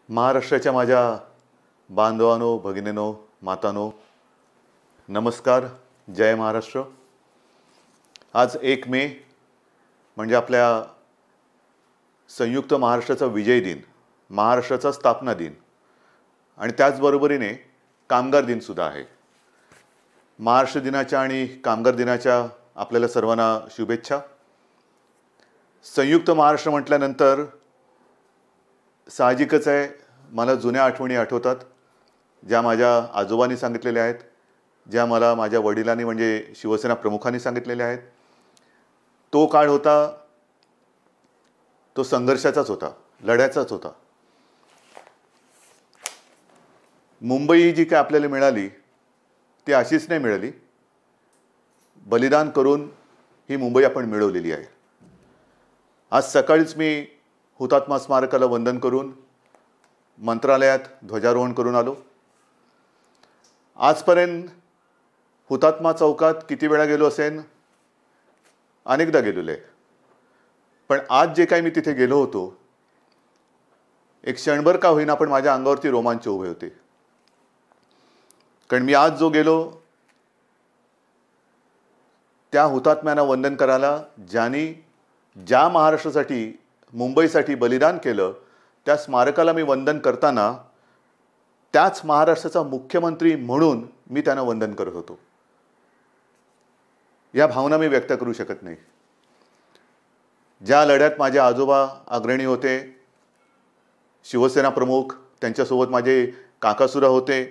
महाराष्ट्राच्या माझ्या बांधवांनो, भगिनींनो, मातांनो, नमस्कार. जय महाराष्ट्र. आज 1 मे म्हणजे आपल्या संयुक्त महाराष्ट्राचा विजय दिन, महाराष्ट्राचा स्थापना दिन आणि त्याचबरोबरीने कामगार दिन सुद्धा आहे. महाराष्ट्र दिनाच्या आणि कामगार दिनाच्या आपल्याला सर्वांना शुभेच्छा. संयुक्त महाराष्ट्र म्हटल्यानंतर साहजिकच आहे, मला जुन्या आठवणी आठवतात, ज्या माझ्या आजोबांनी सांगितलेल्या आहेत, ज्या मला माझ्या वडिलांनी म्हणजे शिवसेना प्रमुखांनी सांगितलेल्या आहेत. तो काळ होता, तो संघर्षाचाच होता, लढ्याचाच होता. मुंबई जी काय आपल्याला मिळाली ती अशीच नाही मिळाली, बलिदान करून ही मुंबई आपण मिळवलेली आहे. आज सकाळीच मी हुतात्मा स्मारकाला वंदन करून मंत्रालयात ध्वजारोहण करून आलो. आजपर्यंत हुतात्मा चौकात किती वेळा गेलो असेन, अनेकदा गेलेलो आहे. पण आज जे काही मी तिथे गेलो होतो, एक क्षणभर का होईना पण माझ्या अंगावरती रोमांच उभे होते. कारण मी आज जो गेलो त्या हुतात्म्यांना वंदन करायला, ज्यांनी ज्या महाराष्ट्रासाठी, मुंबईसाठी बलिदान केलं, त्या स्मारकाला मी वंदन करताना त्याच महाराष्ट्राचा मुख्यमंत्री म्हणून मी त्यांना वंदन करत होतो. या भावना मी व्यक्त करू शकत नाही. ज्या लढ्यात माझे आजोबा अग्रणी होते, शिवसेना प्रमुख, त्यांच्यासोबत माझे काकासुद्धा होते.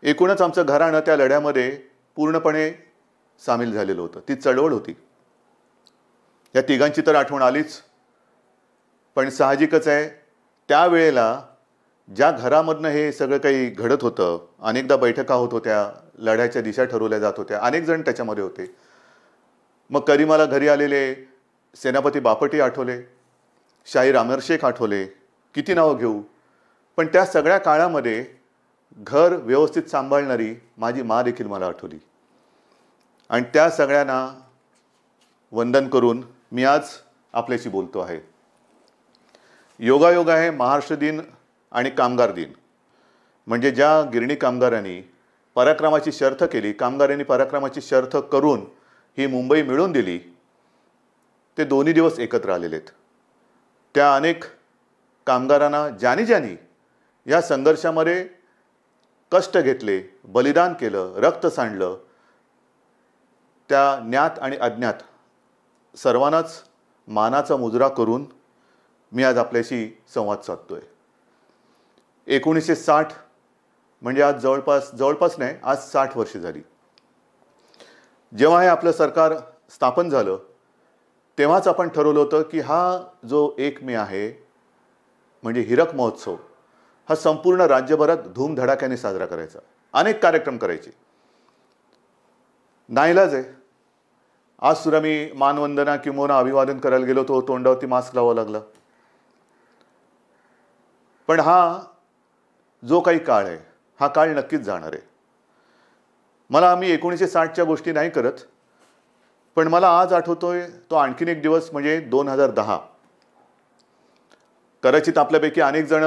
एकूणच आमचं घराणं त्या लढ्यामध्ये पूर्णपणे सामील झालेलं होतं. ती चळवळ होती. या तिघांची तर आठवण आलीच. पण साहजिकच आहे, त्यावेळेला ज्या घरामधनं हे सगळं काही घडत होतं, अनेकदा बैठका होत होत्या, लढ्याच्या दिशा ठरवल्या जात होत्या, अनेक जण त्याच्यामध्ये होते. मग कधी मला घरी आलेले सेनापती बापटी आठवले, शाहीर अमरशेख आठवले, किती नावं घेऊ. पण त्या सगळ्या काळामध्ये घर व्यवस्थित सांभाळणारी माझी मा देखील मला आठवली. आणि त्या सगळ्यांना वंदन करून मी आज आपल्याशी बोलतो आहे. योगायोग आहे महाराष्ट्र दिन आणि कामगार दिन. म्हणजे ज्या गिरणी कामगारांनी पराक्रमाची शर्थ केली, कामगारांनी पराक्रमाची शर्थ करून ही मुंबई मिळवून दिली, ते दोन्ही दिवस एकत्र आलेले आहेत. त्या अनेक कामगारांना ज्यांनी या संघर्षामध्ये कष्ट घेतले, बलिदान केलं, रक्त सांडलं, त्या ज्ञात आणि अज्ञात सर्वांनाच मानाचा मुजरा करून मी आज आपल्याशी संवाद साधतोय. 1960 म्हणजे आज जवळपास नाही, आज 60 वर्ष झाली. जेव्हा हे आपलं सरकार स्थापन झालं, तेव्हाच आपण ठरवलं होतं की हा जो 1 मे आहे म्हणजे हीरक महोत्सव, हा संपूर्ण राज्यभरात धूमधडाक्याने साजरा करायचा. अनेक कार्यक्रम करायचे. नाईलाज आहे. आज सुद्धा मी मानवंदना किंवा अभिवादन करायला गेलो तो तोंडावरती मास्क लावावं लागला. पण हा जो काही काळ आहे, हा काळ नक्कीच जाणार आहे. मला आम्ही 1960च्या गोष्टी नाही करत, पण मला आज आठवतोय तो आणखीन एक दिवस म्हणजे 2010. कदाचित आपल्यापैकी अनेक जण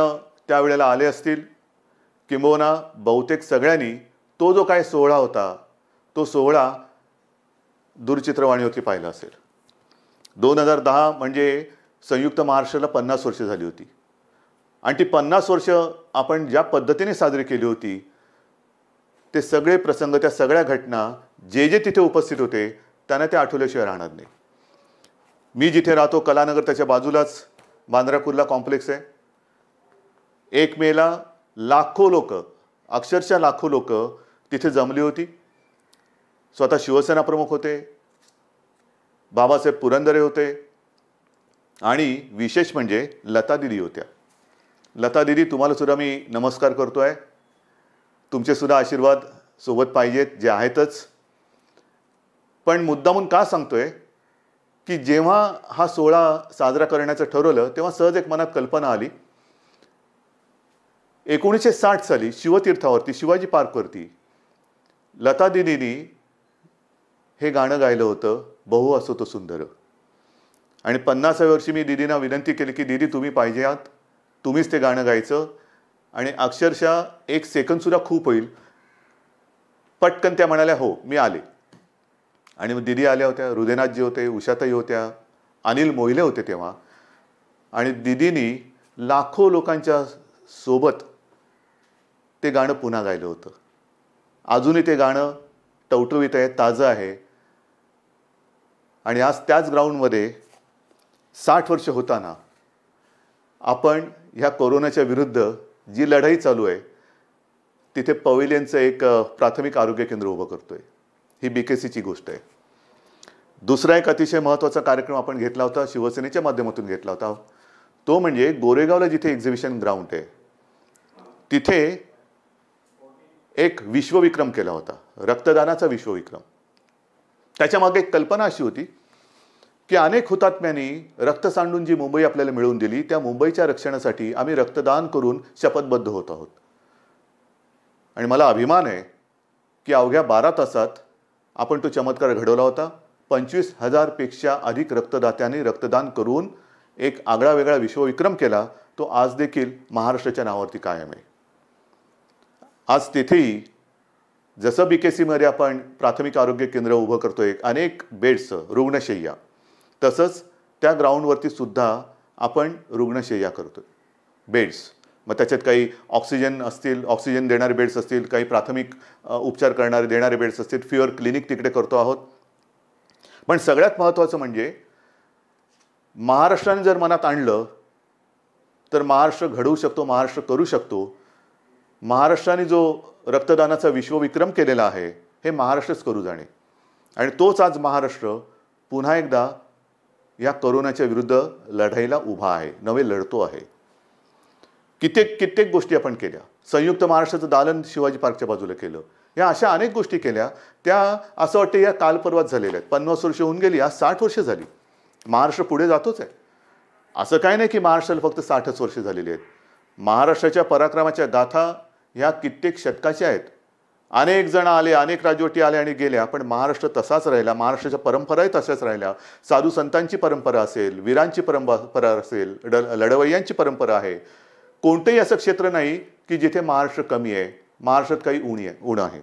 त्यावेळेला आले असतील, किंबहुना बहुतेक सगळ्यांनी तो जो काही सोहळा होता, तो सोहळा दूरचित्रवाणीवरती पाहिला असेल. 2010 म्हणजे संयुक्त महाराष्ट्राला 50 वर्ष झाली होती. आणि ती 50 वर्ष आपण ज्या पद्धतीने साजरी केली होती, ते सगळे प्रसंग, त्या सगळ्या घटना जे तिथे उपस्थित होते त्यांना ते आठवल्याशिवाय राहणार नाही. मी जिथे राहतो कलानगर, त्याच्या बाजूलाच बांद्रा कुर्ला कॉम्प्लेक्स आहे. 1 मेला लाखो लोक, अक्षरशः लाखो लोक तिथे जमली होती. स्वतः शिवसेना प्रमुख होते, बाबासाहेब पुरंदरे होते आणि विशेष म्हणजे लता दिदी होत्या. लता दिदी, तुम्हाला सुद्धा मी नमस्कार करतोय. तुमचे सुद्धा आशीर्वाद सोबत पाहिजेत, जे आहेतच. पण मुद्दामून का सांगतोय की जेव्हा हा सोहळा साजरा करण्याचं ठरवलं, तेव्हा सहज एक मनात कल्पना आली. 1960 साली शिवतीर्थावरती, शिवाजी पार्कवरती लता दिदींनी हे गाणं गायलं होतं, बहु असो तो सुंदर. आणि 50व्या वर्षी मी दीदींना विनंती केली की दीदी तुम्ही पाहिजे आहात, तुम्हीच ते गाणं गायचं आणि अक्षरशः 1 सेकंदसुद्धा खूप होईल. पटकन त्या म्हणाल्या हो मी आले. आणि मग दिदी आल्या होत्या, हृदयनाथजी होते, उषाताई होत्या, अनिल मोहिले होते तेव्हा. आणि दिदीनी लाखो लोकांच्या सोबत ते गाणं पुन्हा गायलं होतं. अजूनही ते गाणं टवटवीत आहे, ताजं आहे. आणि आज त्याच ग्राउंडमध्ये 60 वर्ष होताना आपण ह्या कोरोनाच्या विरुद्ध जी लढाई चालू आहे तिथे पवेलियनचं एक प्राथमिक आरोग्य केंद्र उभं करतोय. ही BKCची गोष्ट आहे. दुसरा एक अतिशय महत्त्वाचा कार्यक्रम आपण घेतला होता, शिवसेनेच्या माध्यमातून घेतला होता. तो म्हणजे गोरेगावला जिथे एक्झिबिशन ग्राउंड आहे तिथे एक विश्वविक्रम केला होता, रक्तदानाचा विश्वविक्रम. त्याच्यामागे एक कल्पना अशी होती की अनेक हुतात्म्यांनी रक्त सांडून जी मुंबई आपल्याला मिळवून दिली त्या मुंबईच्या रक्षणासाठी आम्ही रक्तदान करून शपथबद्ध होत आहोत. आणि मला अभिमान आहे की अवघ्या 12 तासात आपण तो चमत्कार घडवला होता. 25,000 पेक्षा अधिक रक्तदात्यांनी रक्तदान करून एक आगळा वेगळा विश्वविक्रम केला. तो आज देखील महाराष्ट्राच्या नावावरती कायम आहे. आज तिथेही जसं BKCमध्ये आपण प्राथमिक आरोग्य केंद्र उभं करतोय अनेक बेड्सचं, रुग्णशय्या, तसंच त्या ग्राउंडवरती सुद्धा आपण रुग्णशय्या करतोय, बेड्स. मग त्याच्यात काही ऑक्सिजन असतील, ऑक्सिजन देणारे बेड्स असतील, काही प्राथमिक उपचार करणारे देणारे बेड्स असतील, फिअर क्लिनिक तिकडे करतो आहोत. पण सगळ्यात महत्त्वाचं म्हणजे महाराष्ट्राने जर मनात आणलं तर महाराष्ट्र घडवू शकतो, महाराष्ट्र करू शकतो. महाराष्ट्राने जो रक्तदानाचा विश्वविक्रम केलेला आहे हे महाराष्ट्रच करू जाणे. आणि तोच आज महाराष्ट्र पुन्हा एकदा या कोरोनाच्या विरुद्ध लढाईला उभा आहे, नवे लढतो आहे. कित्येक गोष्टी आपण केल्या. संयुक्त महाराष्ट्राचं दालन शिवाजी पार्कच्या बाजूला केलं. या अशा अनेक गोष्टी केल्या. त्या असं वाटतं या काल परवाच झालेल्या आहेत. 50 वर्ष होऊन गेली, आज 60 वर्ष झाली. महाराष्ट्र पुढे जातोच आहे. असं काय नाही की महाराष्ट्राला फक्त 60च वर्ष झालेली आहेत. महाराष्ट्राच्या पराक्रमाच्या गाथा ह्या कित्येक शतकाच्या आहेत. अनेक जण आले, अनेक राजवटी आल्या आणि गेल्या, पण महाराष्ट्र तसाच राहिला. महाराष्ट्राच्या परंपराही तशाच राहिल्या. साधू संतांची परंपरा असेल, वीरांची परंपरा असेल, लढवय्यांची परंपरा आहे. कोणतंही असं क्षेत्र नाही की जिथे महाराष्ट्र कमी आहे. महाराष्ट्रात काही उणं आहे.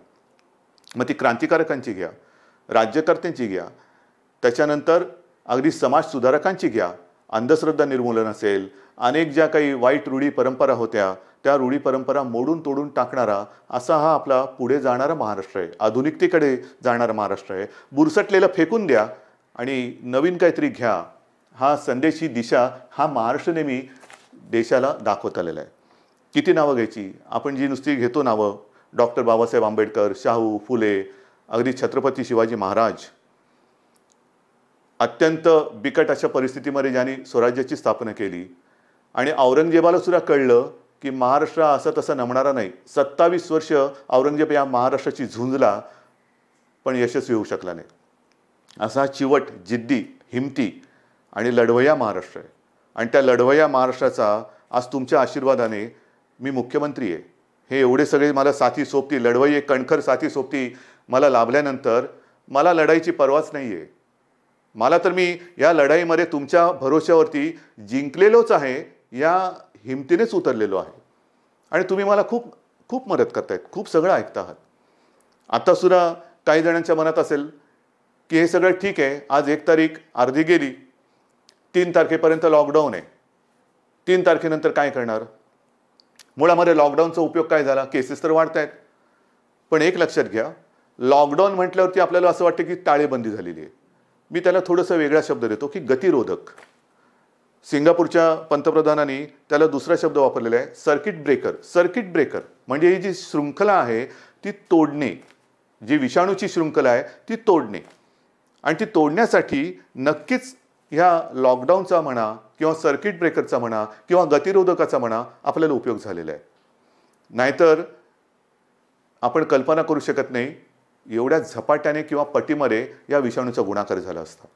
मग ती क्रांतिकारकांची घ्या, राज्यकर्त्यांची घ्या, त्याच्यानंतर अगदी समाज सुधारकांची घ्या, अंधश्रद्धा निर्मूलन असेल, अनेक ज्या काही वाईट रूढी परंपरा होत्या त्या रूढी परंपरा मोडून तोडून टाकणारा असा हा आपला पुढे जाणारा महाराष्ट्र आहे. आधुनिकतेकडे जाणारा महाराष्ट्र आहे. बुरसटलेलं फेकून द्या आणि नवीन काहीतरी घ्या, हा संदेश, ही दिशा हा महाराष्ट्र नेहमी देशाला दाखवत आलेला आहे. किती नावं घ्यायची आपण, जी नुसती घेतो नावं, डॉक्टर बाबासाहेब आंबेडकर, शाहू फुले, अगदी छत्रपती शिवाजी महाराज. अत्यंत बिकट अशा परिस्थितीमध्ये ज्यांनी स्वराज्याची स्थापना केली. आणि औरंगजेबाला सुद्धा कळलं की महाराष्ट्र असं तसं नमणारा नाही. 27 वर्ष औरंगजेब या महाराष्ट्राची झुंजला पण यशस्वी होऊ शकला नाही. असा चिवट, जिद्दी, हिमती आणि लढवय्या महाराष्ट्र आहे. आणि त्या लढवय्या महाराष्ट्राचा आज तुमच्या आशीर्वादाने मी मुख्यमंत्री आहे. हे एवढे सगळे मला साथी सोबती, लढवय्ये कणखर साथी सोबती मला लाभल्यानंतर मला लढाईची परवाच नाही आहे. मला तर मी या लढाईमध्ये तुमच्या भरोश्यावरती जिंकलेलोच आहे, या हिमतीनेच उतरलेलो आहे. आणि तुम्ही मला खूप खूप मदत करतायत, खूप सगळं ऐकता आहात. आत्तासुद्धा काही जणांच्या मनात असेल की हे सगळं ठीक आहे, आज 1 तारीख अर्धी गेली, 3 तारखेपर्यंत लॉकडाऊन आहे, 3 तारखेनंतर काय करणार. मुळामध्ये लॉकडाऊनचा उपयोग काय झाला, केसेस तर वाढत आहेत. पण एक लक्षात घ्या, लॉकडाऊन म्हटल्यावरती आपल्याला असं वाटतं की टाळेबंदी झालेली आहे. मी त्याला थोडासा वेगळा शब्द देतो की गतिरोधक. सिंगापूरच्या पंतप्रधानांनी त्याला दुसरा शब्द वापरलेला आहे, सर्किट ब्रेकर. सर्किट ब्रेकर म्हणजे ही जी शृंखला आहे ती तोडणे, जी विषाणूची शृंखला आहे ती तोडणे. आणि ती तोडण्यासाठी नक्कीच ह्या लॉकडाऊनचा म्हणा किंवा सर्किट ब्रेकरचा म्हणा किंवा गतिरोधकाचा म्हणा आपल्याला उपयोग झालेला आहे. नाहीतर आपण कल्पना करू शकत नाही एवढ्या झपाट्याने किंवा पटीमध्ये या विषाणूचा गुणाकार झाला असता.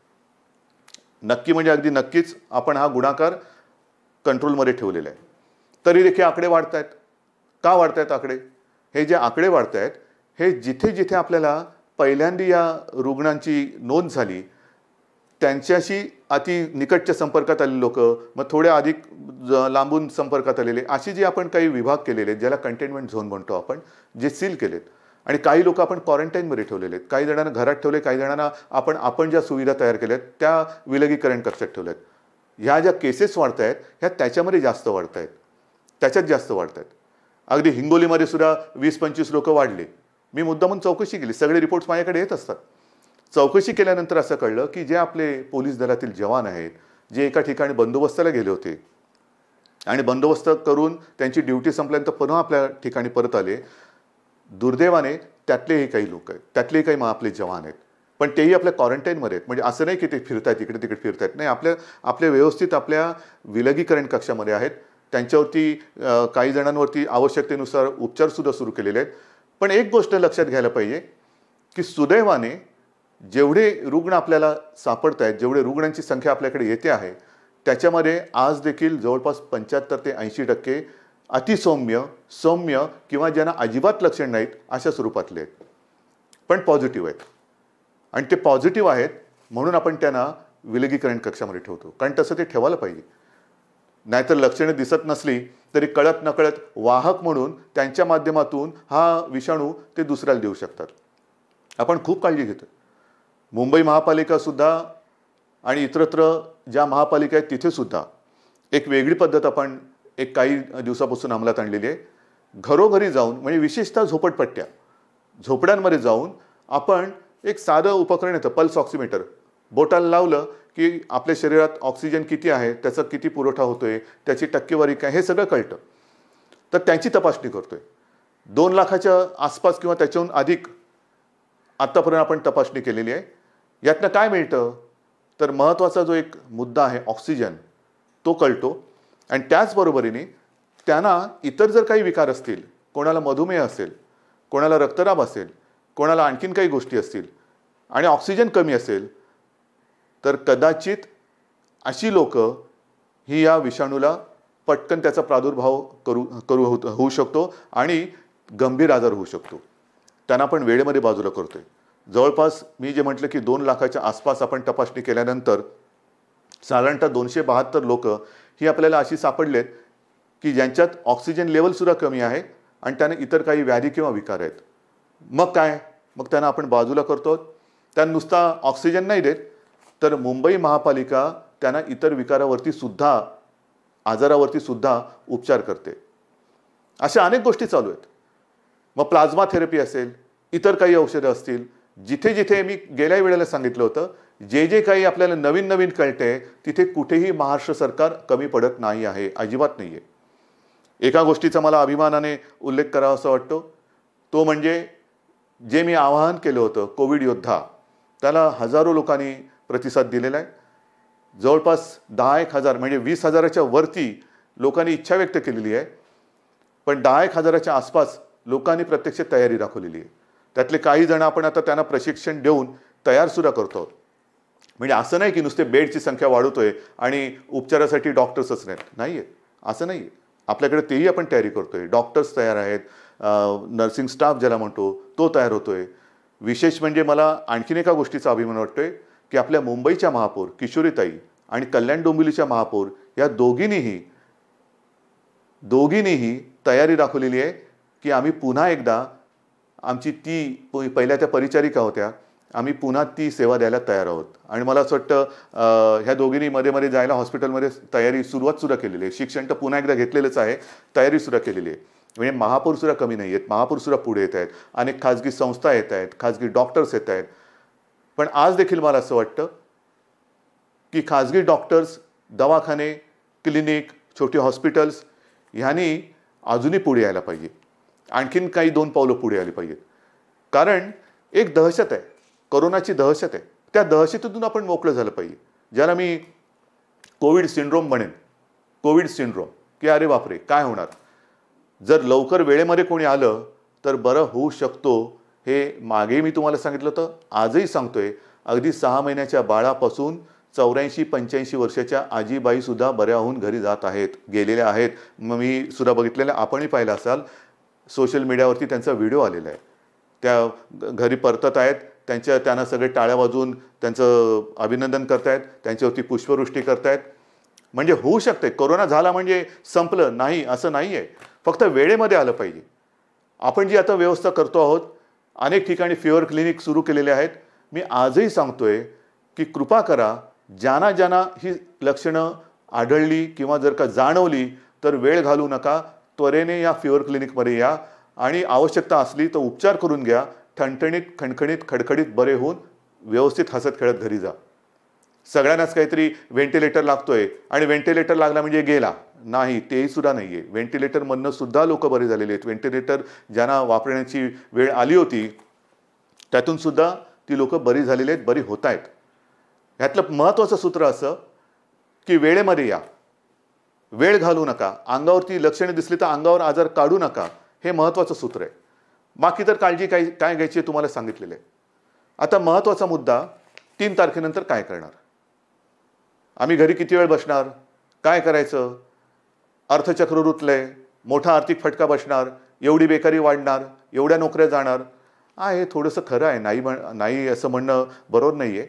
नक्की म्हणजे अगदी नक्कीच आपण हा गुणाकार कंट्रोलमध्ये ठेवलेला आहे. तरी देखील आकडे वाढत आहेत. का वाढत आहेत आकडे? हे जे आकडे वाढत आहेत हे जिथे जिथे आपल्याला पहिल्यांदा या रुग्णांची नोंद झाली त्यांच्याशी अति निकटच्या संपर्कात आलेले लोक, मग थोड्या अधिक लांबून संपर्कात आलेले, अशी जी आपण काही विभाग केलेले आहेत ज्याला कंटेनमेंट झोन म्हणतो आपण, जे सील केलेत. आणि काही लोक आपण क्वारंटाईनमध्ये ठेवलेले आहेत, काही जणांना घरात ठेवले, काही जणांना आपण ज्या सुविधा तयार केल्यात त्या विलगीकरण कक्षात ठेवल्यात. ह्या ज्या केसेस वाढत आहेत ह्या त्याच्यामध्ये जास्त वाढत आहेत, त्याच्यात जास्त वाढत आहेत. अगदी हिंगोलीमध्ये सुद्धा 20-25 लोक वाढले. मी मुद्दामून चौकशी केली, सगळे रिपोर्ट्स माझ्याकडे येत असतात. चौकशी केल्यानंतर असं कळलं की जे आपले पोलीस दलातील जवान आहेत, जे एका ठिकाणी बंदोबस्ताला गेले होते आणि बंदोबस्त करून त्यांची ड्युटी संपल्यानंतर पुन्हा आपल्या ठिकाणी परत आले, दुर्दैवाने त्यातलेही काही लोक आहेत, त्यातलेही काही आपले जवान आहेत, पण तेही आपल्या क्वारंटाईनमध्ये आहेत. म्हणजे असं नाही की ते फिरतायत इकडे तिकडे फिरतायत, नाही, आपल्या व्यवस्थित आपल्या विलगीकरण कक्षामध्ये आहेत. त्यांच्यावरती काही जणांवरती आवश्यकतेनुसार उपचारसुद्धा सुरू केलेले आहेत. पण एक गोष्ट लक्षात घ्यायला पाहिजे की सुदैवाने जेवढे रुग्ण आपल्याला सापडत आहेत, जेवढे रुग्णांची संख्या आपल्याकडे येते आहे, त्याच्यामध्ये आज देखील जवळपास 75 ते 80% अतिसौम्य, सौम्य किंवा ज्यांना अजिबात लक्षण नाहीत अशा स्वरूपातले आहेत, पण पॉझिटिव्ह आहेत. आणि ते पॉझिटिव्ह आहेत म्हणून आपण त्यांना विलगीकरण कक्षामध्ये ठेवतो, कारण तसं ते ठेवायला पाहिजे. नाहीतर लक्षणं दिसत नसली तरी कळत नकळत वाहक म्हणून त्यांच्या माध्यमातून हा विषाणू ते दुसऱ्याला देऊ शकतात. आपण खूप काळजी घेतो. मुंबई महापालिका सुद्धा आणि इतरत्र ज्या महापालिका आहेत तिथे सुद्धा एक वेगळी पद्धत आपण एक काही दिवसापासून अंमलात आणलेली आहे. घरोघरी जाऊन, म्हणजे विशेषतः झोपडपट्ट्या, झोपड्यांमध्ये जाऊन आपण एक साधं उपकरण येतं, पल्स ऑक्सिमीटर, बोटाला लावलं की आपल्या शरीरात ऑक्सिजन किती आहे, त्याचा किती पुरवठा होतोय, त्याची टक्केवारी काय, हे सगळं कळतं. तर त्यांची तपासणी करतोय. 2 लाखाच्या आसपास किंवा त्याच्याहून अधिक आत्तापर्यंत आपण तपासणी केलेली आहे. यातनं काय मिळतं तर महत्त्वाचा जो एक मुद्दा आहे ऑक्सिजन, तो कळतो. आणि त्याचबरोबरीने त्यांना इतर जर काही विकार असतील, कोणाला मधुमेह असेल, कोणाला रक्तदाब असेल, कोणाला आणखीन काही गोष्टी असतील आणि ऑक्सिजन कमी असेल, तर कदाचित अशी लोक ही या विषाणूला पटकन त्याचा प्रादुर्भाव होऊ शकतो आणि गंभीर आजार होऊ शकतो. त्यांना आपण वेळेमध्ये बाजूला करतोय. जवळपास मी जे म्हटलं की 2 लाखाच्या आसपास आपण तपासणी केल्यानंतर साधारणतः 272 लोक ही आपल्याला अशी सापडलेत की ज्यांच्यात ऑक्सिजन लेवलसुद्धा कमी आहे आणि त्यांना इतर काही व्याधी किंवा विकार आहेत. मग काय, मग त्यांना आपण बाजूला करतो. त्यांना नुसता ऑक्सिजन नाही देत, तर मुंबई महापालिका त्यांना इतर विकारावरती सुद्धा, आजारावरती सुद्धा उपचार करते. अशा अनेक गोष्टी चालू आहेत. मग प्लाझ्मा थेरपी असेल, इतर काही औषधं असतील, जिथे जिथे मी गेल्या वेळेला सांगितलं होतं, जे काही आपल्याला नवीन नवीन कळते तिथे कुठेही महाराष्ट्र सरकार कमी पडत नाही आहे, अजिबात नाही आहे. एका गोष्टीचा मला अभिमानाने उल्लेख करावा असं वाटतो, तो म्हणजे जे मी आवाहन केलं होतं कोविड योद्धा, त्याला हजारो लोकांनी प्रतिसाद दिलेला आहे. जवळपास 10,000 म्हणजे 20,000च्या वरती लोकांनी इच्छा व्यक्त केलेली आहे, पण 10,000च्या आसपास लोकांनी प्रत्यक्ष तयारी दाखवलेली आहे. त्यातले काही जण आपण आता त्यांना प्रशिक्षण देऊन तयारसुद्धा करतो. म्हणजे असं नाही की नुसते बेडची संख्या वाढवतोय आणि उपचारासाठी डॉक्टर्सच नाही आहेत, असं नाही आहे. आपल्याकडे तेही आपण तयारी करतोय. डॉक्टर्स तयार आहेत, नर्सिंग स्टाफ ज्याला म्हणतो तो तयार होतोय. विशेष म्हणजे मला आणखीन एका गोष्टीचा अभिमान वाटतोय की आपल्या मुंबईच्या महापौर किशोरीताई आणि कल्याण डोंबिवलीच्या महापौर या दोघींनीही तयारी दाखवलेली आहे की आम्ही पुन्हा एकदा आमची ती पहिल्या त्या परिचारिका होत्या, आम्ही पुन्हा ती सेवा द्यायला तयार आहोत. आणि मला असं वाटतं ह्या दोघींनी मध्ये मध्ये जायला हॉस्पिटलमध्ये सुरुवातसुद्धा केलेली आहे. शिक्षण तर पुन्हा एकदा घेतलेलंच आहे, तयारीसुद्धा केलेली आहे. म्हणजे महापौरसुद्धा कमी नाही आहेत, महापौरसुद्धा पुढे येत आहेत, अनेक खाजगी संस्था येत आहेत, खाजगी डॉक्टर्स येत आहेत. पण आज देखील मला असं वाटतं की खाजगी डॉक्टर्स, दवाखाने, क्लिनिक, छोटी हॉस्पिटल्स ह्यांनी अजूनही पुढे यायला पाहिजे. आणखीन काही 2 पावलं पुढे आली पाहिजेत. कारण एक दहशत आहे, कोरोनाची दहशत आहे. त्या दहशतीतून आपण मोकळं झालं पाहिजे, ज्याला मी कोविड सिंड्रोम म्हणेन. कोविड सिंड्रोम की अरे बापरे काय होणार, जर लवकर वेळेमध्ये कोणी आलं तर बरं होऊ शकतो. हे मागे मी तुम्हाला सांगितलं होतं, आजही सांगतोय. अगदी 6 महिन्याच्या बाळापासून 84-85 वर्षाच्या आजीबाईसुद्धा बऱ्या होऊन घरी जात आहेत, गेलेल्या आहेत. मग मी सुद्धा बघितलेलं, आपणही पाहिलं असाल, सोशल मीडियावरती त्यांचा व्हिडिओ आलेला आहे. त्या घरी परतत आहेत, त्यांना सगळे टाळ्या वाजवून त्यांचं अभिनंदन करतायत, त्यांच्यावरती पुष्पवृष्टी करतायत. म्हणजे होऊ शकते. कोरोना झाला म्हणजे संपलं नाही असं नाही आहे. फक्त वेळेमध्ये आलं पाहिजे. आपण जी आता व्यवस्था करतो आहोत, अनेक ठिकाणी फिवर क्लिनिक सुरू केलेले आहेत. मी आजही सांगतोय की कृपा करा, ज्यांना ज्यांना ही लक्षणं आढळली किंवा जर का जाणवली तर वेळ घालवू नका. त्वरेने या फिवर क्लिनिकमध्ये या आणि आवश्यकता असली तर उपचार करून घ्या. ठणठणीत, खणखणीत, खडखडीत बरे होऊन व्यवस्थित हसत खेळत घरी जा. सगळ्यांनाच काहीतरी व्हेंटिलेटर लागतोय आणि व्हेंटिलेटर लागला म्हणजे गेला नाही, तेही सुद्धा नाही आहे. व्हेंटिलेटरमधनं सुद्धा लोक बरे झालेले आहेत. व्हेंटिलेटर ज्यांना वापरण्याची वेळ आली होती त्यातून सुद्धा ती लोक बरी झालेली आहेत, बरी होत आहेत. ह्यातलं महत्त्वाचं सूत्र असं की वेळेमध्ये या, वेळ घालू नका. अंगावरती लक्षणे दिसली तर अंगावर आजार काढू नका. हे महत्त्वाचं सूत्र आहे. बाकी तर काळजी काय काय घ्यायची आहे तुम्हाला सांगितलेलं आहे. आता महत्त्वाचा मुद्दा, 3 तारखेनंतर काय करणार? आम्ही घरी किती वेळ बसणार? काय करायचं? अर्थचक्र रुतलंय, मोठा आर्थिक फटका बसणार, एवढी बेकारी वाढणार, एवढ्या नोकऱ्या जाणार. हे थोडंसं खरं आहे, नाही असं म्हणणं बरोबर नाही आहे.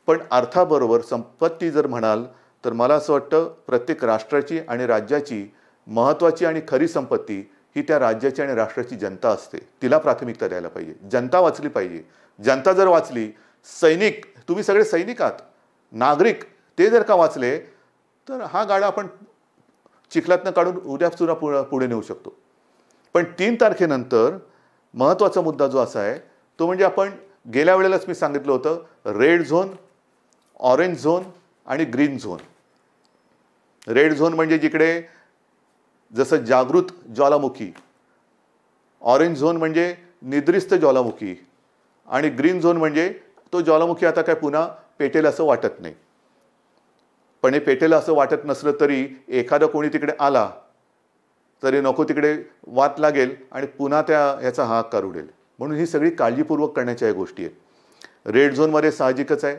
पण अर्थाबरोबर संपत्ती जर म्हणाल तर मला असं वाटतं प्रत्येक राष्ट्राची आणि राज्याची महत्त्वाची आणि खरी संपत्ती ही त्या राज्याची आणि राष्ट्राची जनता असते. तिला प्राथमिकता द्यायला पाहिजे. जनता वाचली पाहिजे. जनता जर वाचली, सैनिक, तुम्ही सगळे सैनिक आहात, नागरिक, ते जर का वाचले तर हा गाडा आपण चिखलातनं काढून उद्या सुद्धा पुढे नेऊ शकतो. पण 3 तारखेनंतर महत्त्वाचा मुद्दा जो असा आहे तो म्हणजे आपण गेल्या वेळेलाच मी सांगितलं होतं, रेड झोन, ऑरेंज झोन आणि ग्रीन झोन. रेड झोन म्हणजे जिकडे जसं जागृत ज्वालामुखी, ऑरेंज झोन म्हणजे निद्रिस्त ज्वालामुखी आणि ग्रीन झोन म्हणजे तो ज्वालामुखी आता काय पुन्हा पेटेल असं वाटत नाही. पण हे पेटेल असं वाटत नसलं तरी एखादा कोणी तिकडे आला तरी नको तिकडे वात लागेल आणि पुन्हा ह्याचा हाहाकार उडेल. म्हणून ही सगळी काळजीपूर्वक करण्याच्या या गोष्टी आहेत. रेड झोनमध्ये साहजिकच आहे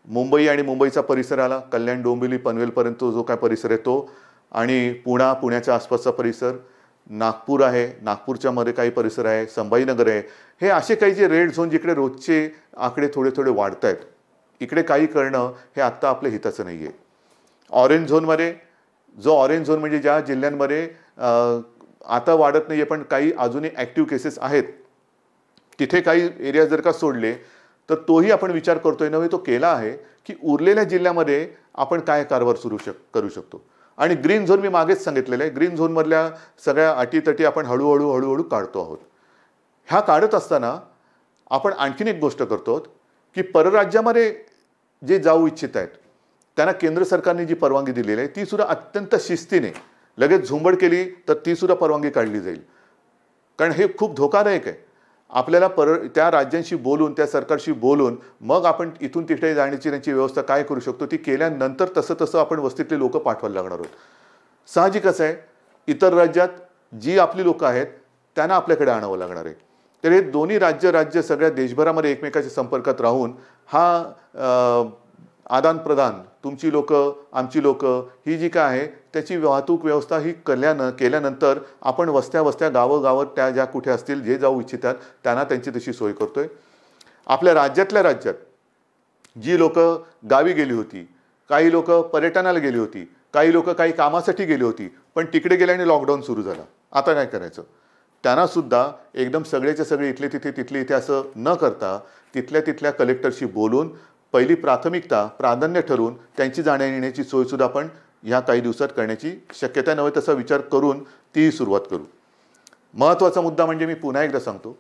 मुंबई आणि मुंबईचा परिसर आला, कल्याण, डोंबिवली, पनवेलपर्यंत जो काय परिसर आहे तो, आणि पुण्याच्या आसपासचा परिसर, नागपूर आहे, नागपूरच्या मध्ये काही परिसर आहे, संभाजीनगर आहे. हे असे काही जे रेड झोन जिकडे रोजचे आकडे थोडे थोडे वाढत आहेत, इकडे काही करणं हे आत्ता आपल्या हिताचं नाही आहे. ऑरेंज झोनमध्ये, जो ऑरेंज झोन म्हणजे ज्या जिल्ह्यांमध्ये आता वाढत नाही आहे पण काही अजूनही ॲक्टिव्ह केसेस आहेत, तिथे काही एरिया जर का सोडले तर तोही आपण विचार करतोय, नव्हे तो केला आहे की उरलेल्या जिल्ह्यामध्ये आपण काय कारभार करू शकतो. आणि ग्रीन झोन मी मागेच सांगितलेलं आहे, ग्रीन झोनमधल्या सगळ्या अटीतटी आपण हळूहळू काढतो आहोत. ह्या काढत असताना आपण आणखीन एक गोष्ट करतो की परराज्यामध्ये जे जाऊ इच्छित आहेत त्यांना केंद्र सरकारने जी परवानगी दिलेली आहे ती सुद्धा अत्यंत शिस्तीने, लगेच झुंबड केली तर ती सुद्धा परवानगी काढली जाईल. कारण हे खूप धोकादायक आहे. आपल्याला त्या राज्यांशी बोलून, त्या सरकारशी बोलून मग आपण इथून तिथे जाण्याची त्यांची व्यवस्था काय करू शकतो ती केल्यानंतर तसं आपण वस्तीतले लोक पाठवायला लागणार आहोत. साहजिकच आहे, इतर राज्यात जी आपली लोकं आहेत त्यांना आपल्याकडे आणावं लागणार आहे. तर हे दोन्ही राज्य सगळ्या देशभरामध्ये एकमेकाच्या संपर्कात राहून हा आदान प्रदान, तुमची लोकं आमची लोकं, ही जी काय आहे त्याची वाहतूक व्यवस्था ही केल्यानंतर आपण वस्त्या गावं त्या ज्या कुठे असतील जे जाऊ इच्छितात त्यांना त्यांची तशी सोय करतोय. आपल्या राज्यातल्या राज्यात जी लोकं गावी गेली होती, काही लोकं पर्यटनाला गेली होती, काही लोकं काही कामासाठी गेली होती, पण तिकडे गेल्याने लॉकडाऊन सुरू झाला. आता काय करायचं? त्यांना सुद्धा एकदम सगळेच्या सगळे तिथले इथे असं न करता तिथल्या कलेक्टरशी बोलून पहिली प्राधान्य ठरवून त्यांची जाण्या येण्याची सोयसुद्धा आपण ह्या काही दिवसात करण्याची शक्यता नव्हे तसा विचार करून तीही सुरुवात करू. महत्त्वाचा मुद्दा म्हणजे मी पुन्हा एकदा सांगतो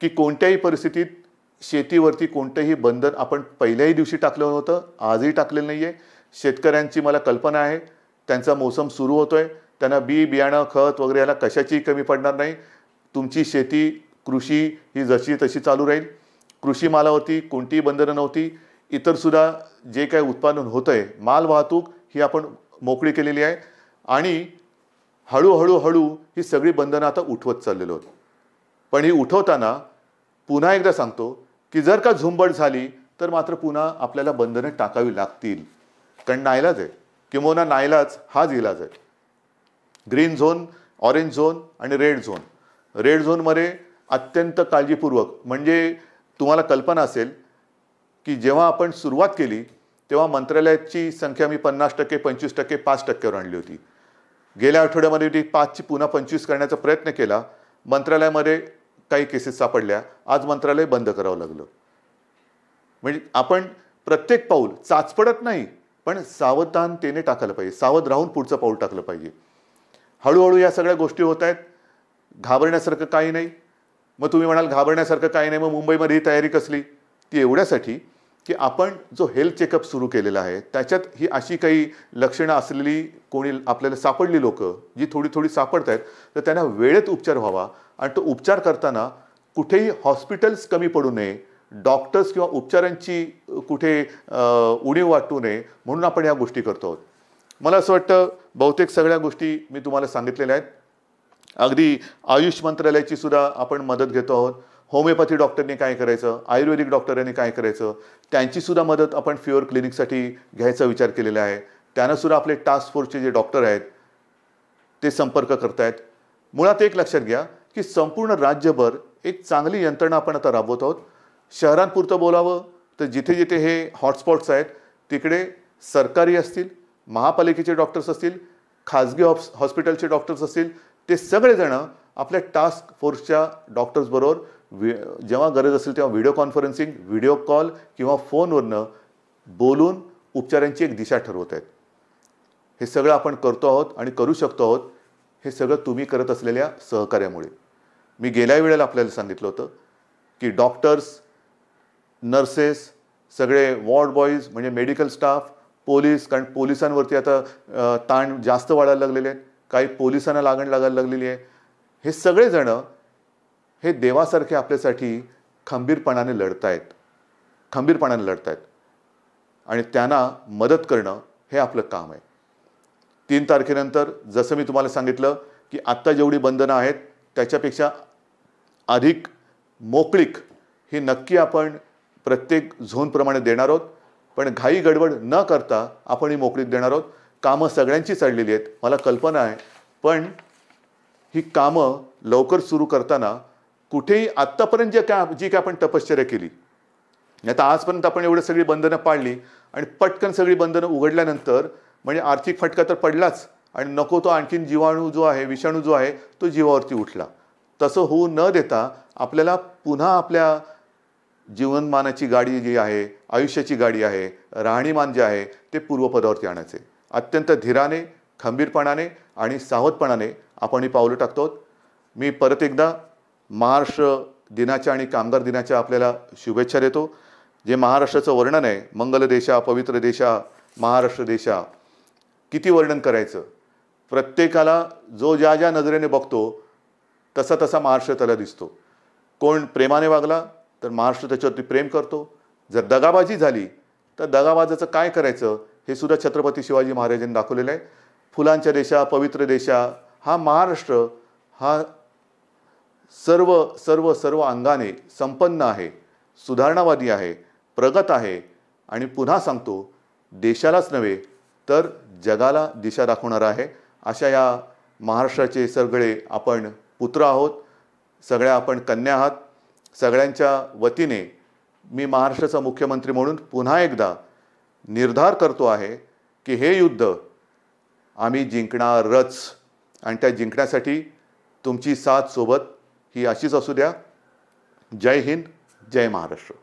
की कोणत्याही परिस्थितीत शेतीवरती कोणतंही बंधन आपण पहिल्याही दिवशी टाकलं नव्हतं, आजही टाकलेलं नाही आहे. शेतकऱ्यांची मला कल्पना आहे, त्यांचा मोसम सुरू होतोय, त्यांना बियाणं, खत वगैरे याला कशाचीही कमी पडणार नाही. तुमची शेती, कृषी ही जशी तशी चालू राहील. कृषी मालावरती कोणतीही बंधनं नव्हती. इतरसुद्धा जे काही उत्पादन होतं आहे, माल वाहतूक ही आपण मोकळी केलेली आहे आणि हळूहळू ही सगळी बंधनं आता उठवत चाललेलो आहोत. पण ही उठवताना पुन्हा एकदा सांगतो की जर का झुंबड झाली तर मात्र पुन्हा आपल्याला बंधनं टाकावी लागतील. कारण नाईलाज आहे, किंवा नाईलाज हाच इलाज आहे. ग्रीन झोन, ऑरेंज झोन आणि रेड झोन. रेड झोनमध्ये अत्यंत काळजीपूर्वक, म्हणजे तुम्हाला कल्पना असेल की जेव्हा आपण सुरुवात केली तेव्हा मंत्रालयाची संख्या मी 50%, 25%, 5%वर आणली होती. गेल्या आठवड्यामध्ये ती 5ची पुन्हा 25 करण्याचा प्रयत्न केला. मंत्रालयामध्ये काही केसेस सापडल्या. आज मंत्रालय बंद करावं लागलं. म्हणजे आपण प्रत्येक पाऊल चाचपडत नाही, पण सावधानतेने टाकायला पाहिजे. सावध राहून पुढचं पाऊल टाकलं पाहिजे. हळूहळू या सगळ्या गोष्टी होत आहेत. घाबरण्यासारखं काही नाही. मग तुम्ही म्हणाल घाबरण्यासारखं काही नाही, मग मुंबईमध्ये ही तयारी कसली? ती एवढ्यासाठी की आपण जो हेल्थ चेकअप सुरू केलेला आहे त्याच्यात ही अशी काही लक्षणं असलेली कोणी आपल्याला सापडली लोकं जी थोडी थोडी सापडत आहेत, तर त्यांना वेळेत उपचार व्हावा आणि तो उपचार करताना कुठेही हॉस्पिटल्स कमी पडू नये, डॉक्टर्स किंवा उपचारांची कुठे उणीव वाटू नये म्हणून आपण या गोष्टी करतो आहोत. मला असं वाटतं बहुतेक सगळ्या गोष्टी मी तुम्हाला सांगितलेल्या आहेत. अगदी आयुष मंत्रालयाची सुद्धा आपण मदत घेतो आहोत. होमिओपॅथी डॉक्टरने काय करायचं, आयुर्वेदिक डॉक्टरांनी काय करायचं, त्यांची सुद्धा मदत आपण फिवर क्लिनिकसाठी घ्यायचा विचार केलेला आहे. त्यांना सुद्धा आपले टास्क फोर्सचे जे डॉक्टर आहेत ते संपर्क करतायत. मुळात एक लक्षात घ्या की संपूर्ण राज्यभर एक चांगली यंत्रणा आपण आता राबवत आहोत. शहरांपुरतं बोलावं तर जिथे जिथे हे हॉटस्पॉट्स आहेत तिकडे सरकारी असतील, महापालिकेचे डॉक्टर्स असतील, खाजगी हॉस्पिटलचे डॉक्टर्स असतील, ते सगळेजण आपल्या टास्क फोर्सच्या डॉक्टर्सबरोबर जेव्हा गरज असेल तेव्हा व्हिडिओ कॉन्फरन्सिंग, व्हिडिओ कॉल किंवा फोनवरनं बोलून उपचारांची एक दिशा ठरवत आहेत. हे सगळं आपण करतो आहोत आणि करू शकतो आहोत. हे सगळं तुम्ही करत असलेल्या सहकार्यामुळे. मी गेल्या वेळेला आपल्याला सांगितलं होतं की डॉक्टर्स, नर्सेस, सगळे वॉर्ड बॉईज म्हणजे मेडिकल स्टाफ, पोलीस, कारण पोलिसांवरती आता ताण जास्त वाढायला लागलेले आहेत. काही पोलिसांना लागण लागायला लागलेली आहे. हे सगळेजण हे देवासारखे आपल्यासाठी खंबीरपणाने लढतायत, खंबीरपणाने लढतायत आणि त्यांना मदत करणं हे आपलं काम आहे. 3 तारखेनंतर जसं मी तुम्हाला सांगितलं की आत्ता जेवढी बंधनं आहेत त्याच्यापेक्षा अधिक मोकळीक ही नक्की आपण प्रत्येक झोनप्रमाणे देणार आहोत. पण घाई गडबड न करता आपण ही मोकळीक देणार आहोत. कामं सगळ्यांची चाललेली आहेत, मला कल्पना आहे. पण ही कामं लवकर सुरू करताना कुठेही आत्तापर्यंत जी काय आपण तपश्चर्या केली, आता आजपर्यंत आपण एवढं सगळी बंधनं पाळली आणि पटकन सगळी बंधनं उघडल्यानंतर म्हणजे आर्थिक फटका तर पडलाच आणि नको तो आणखीन जीवाणू जो आहे, विषाणू जो आहे तो जीवावरती उठला. तसं होऊ न देता आपल्याला पुन्हा आपल्या जीवनमानाची गाडी जी आहे, आयुष्याची गाडी आहे, राहणीमान जे आहे ते पूर्वपदावरती आणायचे. अत्यंत धीराने, खंबीरपणाने आणि सावधपणाने आपण ही पावलं टाकतो. मी परत एकदा महाराष्ट्र दिनाच्या आणि कामगार दिनाच्या आपल्याला शुभेच्छा देतो. जे महाराष्ट्राचं वर्णन आहे, मंगल देशा, पवित्र देशा, महाराष्ट्र देशा, किती वर्णन करायचं. प्रत्येकाला जो ज्या ज्या नजरेने बघतो तसा तसा महाराष्ट्र त्याला दिसतो. कोण प्रेमाने वागला तर महाराष्ट्र त्याच्यावरती प्रेम करतो. जर दगाबाजी झाली तर दगाबाजाचं काय करायचं हे सुद्धा छत्रपती शिवाजी महाराजांनी दाखवलेलं आहे. फुलांच्या देशा, पवित्र देशा हा महाराष्ट्र हा सर्व सर्व सर्व अंगाने संपन्न आहे, सुधारणावादी आहे, प्रगत आहे आणि पुन्हा सांगतो देशालाच नव्हे तर जगाला दिशा दाखवणारा आहे. अशा या महाराष्ट्राचे सगळे आपण पुत्र आहोत, सगळ्या आपण कन्या आहात. सगळ्यांच्या वतीने मी महाराष्ट्राचा मुख्यमंत्री म्हणून पुन्हा एकदा निर्धार करतो आहे की हे युद्ध आम्ही जिंकणारच आणि त्या जिंकण्यासाठी तुमची साथ सोबत ही अशीच असू द्या. जय हिंद, जय महाराष्ट्र.